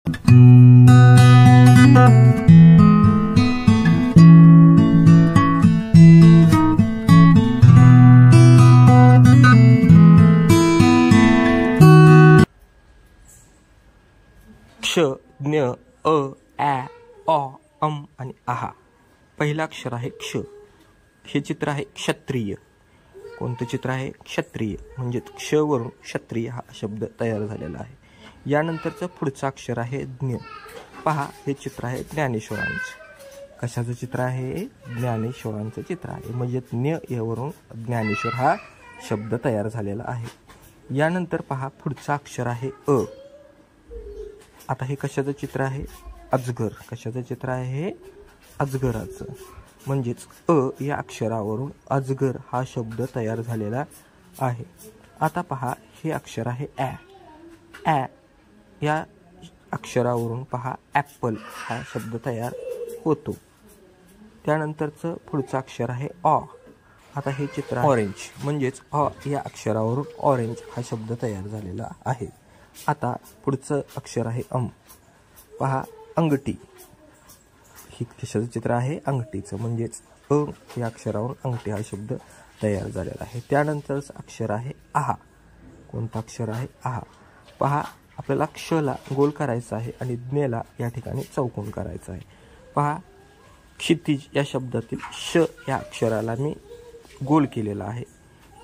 क्ष, ज्ञ, अ, ä, अ, आणि आहा. पहिला अक्षर आहे क्ष. हे चित्र आहे क्षत्रिय. कोणतं चित्र आहे? क्षत्रिय. म्हणजे क्ष वरून क्षत्रिय हा शब्द तयार झालेला आहे. यानंतरचं पुढचं अक्षर आहे ज्ञ. पहा, हे चित्र आहे ज्ञानेश्वरांचं. कशाचं चित्र आहे? ज्ञानेश्वरांचं चित्र आहे. म्हणजे ज्ञ यावरून ज्ञानेश्वर हा शब्द तयार झालेला आहे. यानंतर पहा, पुढचं अक्षर आहे अ. आता हे कशाचं चित्र आहे? अजगर. कशाचं चित्र आहे? अजगराचं. म्हणजेच अ या अक्षरावरून अजगर हा शब्द तयार झालेला आहे. आता पहा, हे अक्षर आहे ॲ. ॲ या अक्षरावरून पहा ॲपल हा शब्द तयार होतो. त्यानंतरचं पुढचं अक्षर आहे ऑ. आता हे चित्र ऑरेंज. म्हणजेच ऑ या अक्षरावरून ऑरेंज हा शब्द तयार झालेला आहे. आता पुढचं अक्षर आहे अम. पहा, अंगठी. ही कशाचं चित्र आहे? अंगठीचं. म्हणजेच अ या अक्षरावरून अंगठी हा शब्द तयार झालेला आहे. त्यानंतरचं अक्षर आहे आहा. कोणतं अक्षर आहे? आहा. पहा, आपल्याला क्षला गोल करायचं आहे आणि ज्ञला या ठिकाणी चौकोन करायचं आहे. पहा, क्षितिज या शब्दातील श या अक्षराला मी गोल केलेला आहे.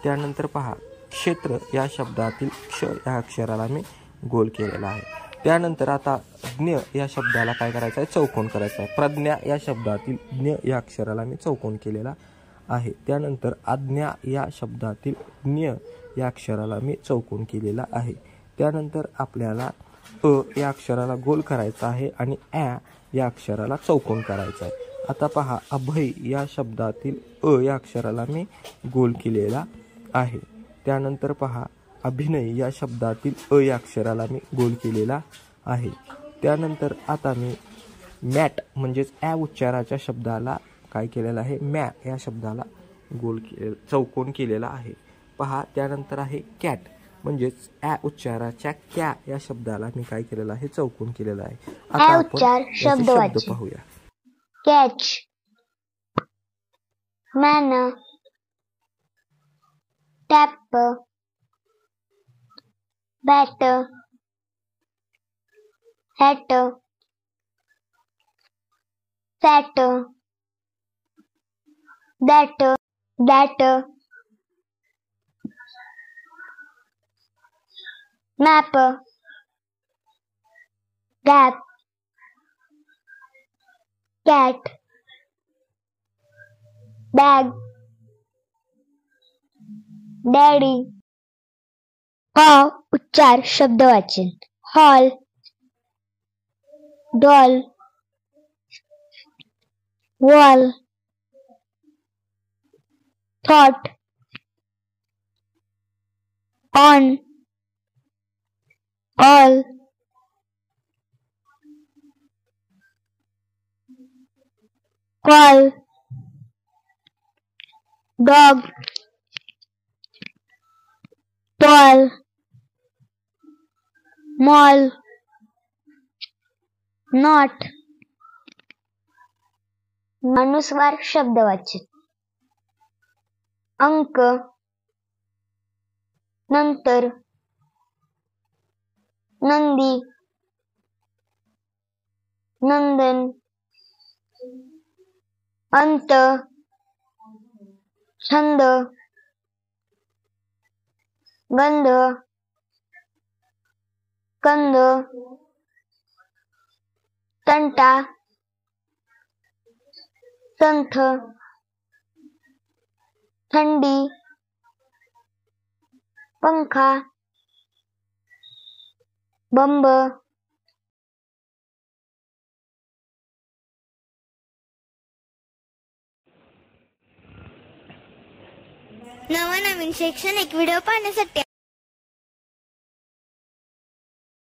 त्यानंतर पहा, क्षेत्र या शब्दातील क्ष या अक्षराला मी गोल केलेला आहे. त्यानंतर आता ज्ञ या शब्दाला काय करायचं आहे? चौकोन करायचा आहे. प्रज्ञा या शब्दातील ज्ञ या अक्षराला मी चौकोन केलेला आहे. त्यानंतर आज्ञा या शब्दातील ज्ञ या अक्षराला मी चौकोन केलेला आहे. त्यानंतर आपल्याला अ या अक्षराला गोल करायचा आहे आणि ॲ या अक्षराला चौकोन करायचा आहे. आता पहा, अभय या शब्दातील अ या अक्षराला मी गोल केलेला आहे. त्यानंतर पहा, अभिनय या शब्दातील अ या अक्षराला मी गोल केलेला आहे. त्यानंतर आता मी मॅट म्हणजेच ॲ उच्चाराच्या शब्दाला काय केलेलं आहे? मॅ या शब्दाला चौकोन केलेला आहे. पहा, त्यानंतर आहे कॅट. म्हणजेच ॲ उच्चाराच्या क्या या शब्दाला मी काय केलेलं आहे? चौकोन केलेला आहे. आता आपण शब्द पाहूया. Catch, man, tap, bat, hat, sat, that, map, gap, cat, bag, daddy. उच्चार शब्द वाचन. Hall, doll, wall, thought, on, all, call, dog, tall, mall, not. अनुस्वार शब्द वाचन. अंक, नंतर, नंदी, नंदन, अंत, छंद, गंध, कंद, तंटा, संथ, थंडी, पंखा, बंब. नवनवीन शैक्षणिक व्हिडिओ पाहण्यासाठी